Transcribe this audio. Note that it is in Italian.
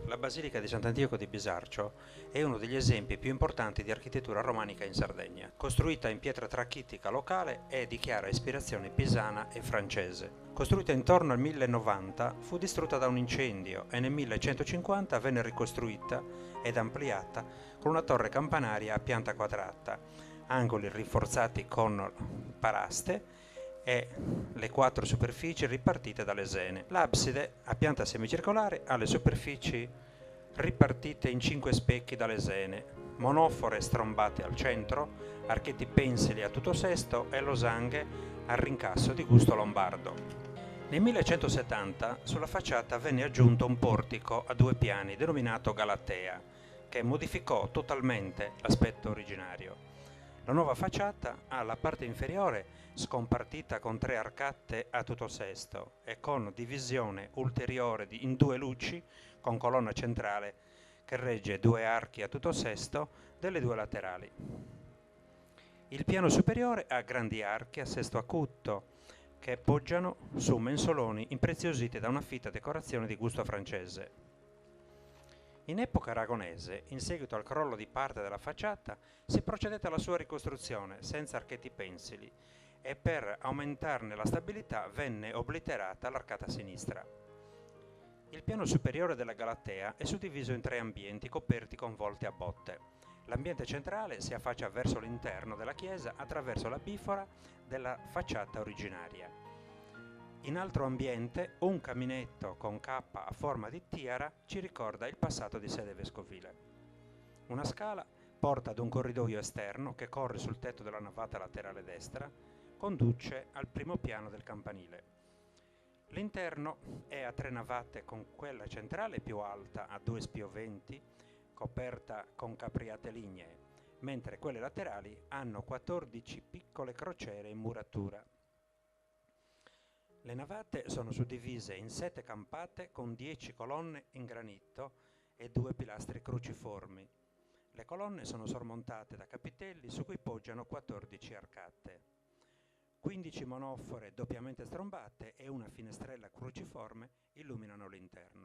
La Basilica di Sant'Antioco di Bisarcio è uno degli esempi più importanti di architettura romanica in Sardegna. Costruita in pietra trachitica locale, è di chiara ispirazione pisana e francese. Costruita intorno al 1090, fu distrutta da un incendio e nel 1150 venne ricostruita ed ampliata con una torre campanaria a pianta quadrata, angoli rinforzati con paraste e le quattro superfici ripartite da lesene. L'abside, a pianta semicircolare, ha le superfici ripartite in 5 specchi da lesene, monofore strombate al centro, archetti pensili a tutto sesto e losanghe al rincasso di gusto lombardo. Nel 1170 sulla facciata venne aggiunto un portico a 2 piani denominato Galatea, che modificò totalmente l'aspetto originario. La nuova facciata ha la parte inferiore scompartita con 3 arcate a tutto sesto e con divisione ulteriore in 2 luci con colonna centrale che regge 2 archi a tutto sesto delle 2 laterali. Il piano superiore ha grandi archi a sesto acuto che poggiano su mensoloni impreziositi da una fitta decorazione di gusto francese. In epoca aragonese, in seguito al crollo di parte della facciata, si procedette alla sua ricostruzione senza archetti pensili e per aumentarne la stabilità venne obliterata l'arcata sinistra. Il piano superiore della Galatea è suddiviso in 3 ambienti coperti con volte a botte. L'ambiente centrale si affaccia verso l'interno della chiesa attraverso la bifora della facciata originaria. In altro ambiente, un caminetto con cappa a forma di tiara ci ricorda il passato di sede vescovile. Una scala porta ad un corridoio esterno che corre sul tetto della navata laterale destra, conduce al primo piano del campanile. L'interno è a 3 navate con quella centrale più alta a 2 spioventi, coperta con capriate lignee, mentre quelle laterali hanno 14 piccole crociere in muratura. Le navate sono suddivise in 7 campate con 10 colonne in granito e 2 pilastri cruciformi. Le colonne sono sormontate da capitelli su cui poggiano 14 arcate. 15 monofore doppiamente strombate e una finestrella cruciforme illuminano l'interno.